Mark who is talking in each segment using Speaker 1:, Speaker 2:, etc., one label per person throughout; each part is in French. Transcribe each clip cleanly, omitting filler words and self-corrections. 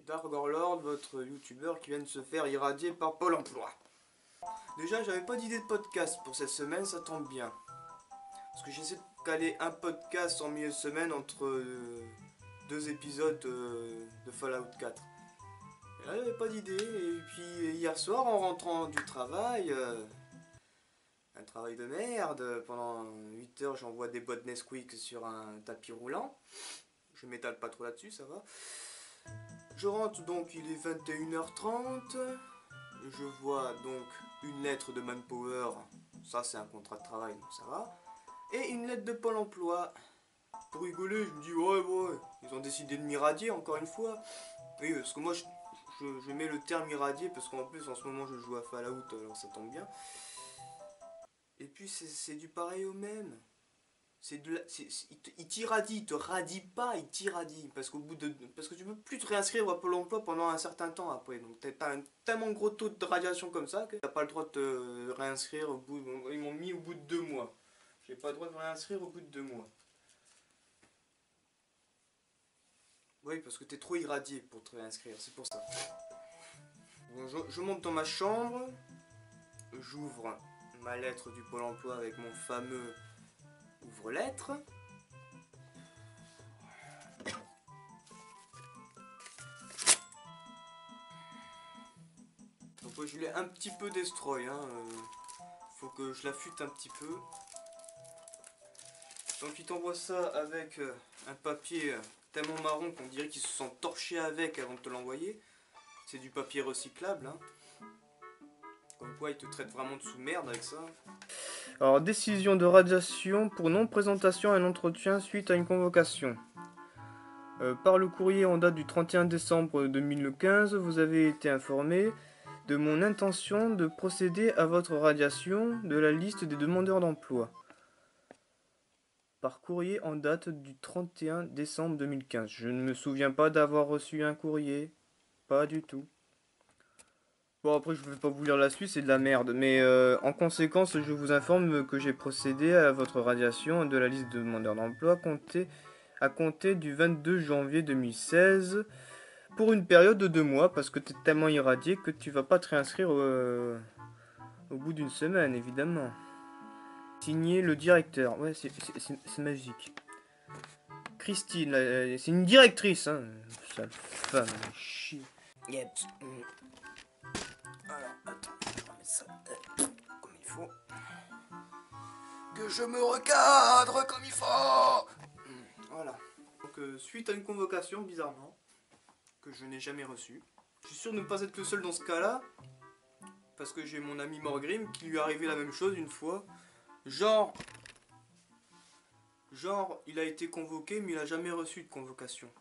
Speaker 1: Dargorlord, votre youtubeur qui vient de se faire irradier par Pôle emploi. Déjà, j'avais pas d'idée de podcast pour cette semaine, ça tombe bien. Parce que j'essaie de caler un podcast en milieu de semaine entre deux épisodes de Fallout 4. Et là, j'avais pas d'idée. Et puis hier soir, en rentrant du travail, un travail de merde, pendant 8 heures, j'envoie des boîtes Nesquik sur un tapis roulant. Je m'étale pas trop là-dessus, ça va. Je rentre donc, il est 21h30. Je vois donc une lettre de Manpower. Ça, c'est un contrat de travail, donc ça va. Et une lettre de Pôle emploi. Pour rigoler, je me dis, ouais, ils ont décidé de m'irradier encore une fois. Oui, parce que moi, je mets le terme irradier, parce qu'en plus, en ce moment, je joue à Fallout, alors ça tombe bien. Et puis, c'est du pareil au même. Il t'irradie, il te radie pas, il t'irradie. Parce que tu peux plus te réinscrire à Pôle emploi pendant un certain temps après. Donc t'as un tellement gros taux de radiation comme ça que t'as pas le droit de te réinscrire au bout. Ils m'ont mis au bout de 2 mois. J'ai pas le droit de me réinscrire au bout de 2 mois. Oui, parce que t'es trop irradié pour te réinscrire, c'est pour ça. Bon, je monte dans ma chambre. J'ouvre ma lettre du Pôle emploi avec mon fameux ouvre-lettre. Donc je l'ai un petit peu destroy, hein. Faut que je l'affûte un petit peu. Donc il t'envoie ça avec un papier tellement marron qu'on dirait qu'ils se sont torchés avec avant de te l'envoyer. C'est du papier recyclable, hein. Comme quoi il te traite vraiment de sous-merde avec ça. Alors, décision de radiation pour non-présentation à un entretien suite à une convocation. Par le courrier en date du 31 décembre 2015, vous avez été informé de mon intention de procéder à votre radiation de la liste des demandeurs d'emploi. Par courrier en date du 31 décembre 2015. Je ne me souviens pas d'avoir reçu un courrier. Pas du tout. Bon, après, je ne vais pas vous lire la suite, c'est de la merde. Mais en conséquence, je vous informe que j'ai procédé à votre radiation de la liste de demandeurs d'emploi à compter du 22 janvier 2016 pour une période de 2 mois parce que tu es tellement irradié que tu vas pas te réinscrire au bout d'une semaine, évidemment. Signé le directeur. Ouais, c'est magique. Christine, c'est une directrice, hein. Sale femme, chier. Yep. Alors, attends, je vais remettre ça comme il faut. Que je me recadre comme il faut. Voilà. Donc, suite à une convocation, bizarrement, que je n'ai jamais reçue, je suis sûr de ne pas être le seul dans ce cas-là, parce que j'ai mon ami Morgrim qui lui est arrivé la même chose une fois. Genre, il a été convoqué, mais il a jamais reçu de convocation.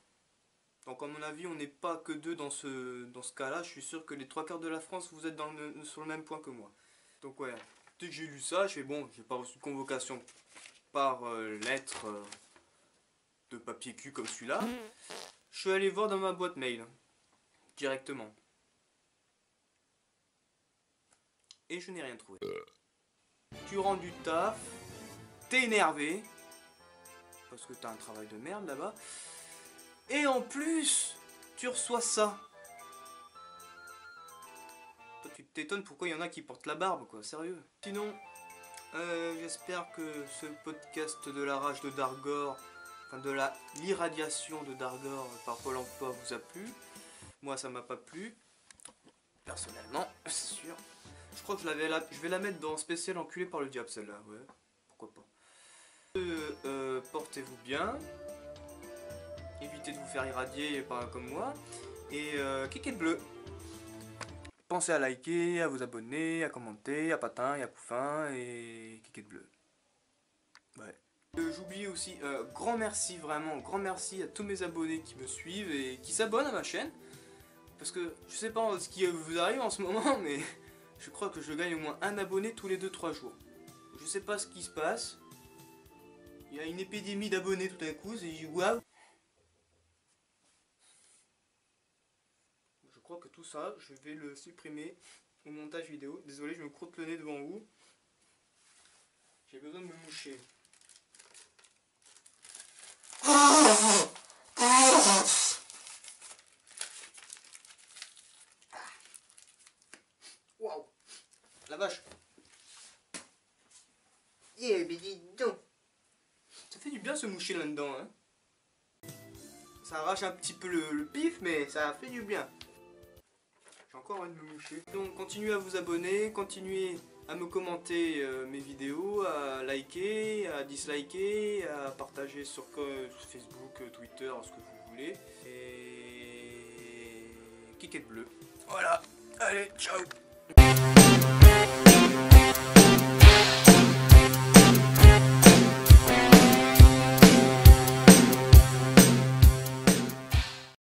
Speaker 1: Donc à mon avis, on n'est pas que deux dans ce cas-là. Je suis sûr que les 3/4 de la France, vous êtes sur le même point que moi. Donc ouais, dès que j'ai lu ça, je fais bon, j'ai pas reçu de convocation par lettre de papier cul comme celui-là. Je suis allé voir dans ma boîte mail, directement. Et je n'ai rien trouvé. Tu rentres du taf, t'es énervé, parce que t'as un travail de merde là-bas. Et en plus, tu reçois ça. Toi, tu t'étonnes pourquoi il y en a qui portent la barbe, quoi, sérieux. Sinon, j'espère que ce podcast de la rage de Dargor, enfin de l'irradiation de Dargor par Pôle emploi vous a plu. Moi, ça m'a pas plu. Personnellement, c'est sûr. Je crois que je vais la mettre dans spécial enculé par le diable, celle-là, ouais. Pourquoi pas. Portez-vous bien. Évitez de vous faire irradier par comme moi. Et cliquez le bleu. Pensez à liker, à vous abonner, à commenter, à patin et à poufin et cliquez le bleu. Ouais. J'oublie aussi, grand merci vraiment, grand merci à tous mes abonnés qui me suivent et qui s'abonnent à ma chaîne. Parce que je sais pas ce qui vous arrive en ce moment, mais je crois que je gagne au moins un abonné tous les 2-3 jours. Je sais pas ce qui se passe. Il y a une épidémie d'abonnés tout d'un coup, c'est waouh. Je crois que tout ça, je vais le supprimer au montage vidéo. Désolé, je me crotte le nez devant vous. J'ai besoin de me moucher. La vache. Eh, mais dis donc. Ça fait du bien se moucher là-dedans, hein. Ça arrache un petit peu le pif, mais ça fait du bien. J'ai encore envie de me moucher. Donc continuez à vous abonner, continuez à me commenter mes vidéos, à liker, à disliker, à partager sur Facebook, Twitter, ce que vous voulez. Et... Kiket bleu. Voilà. Allez, ciao.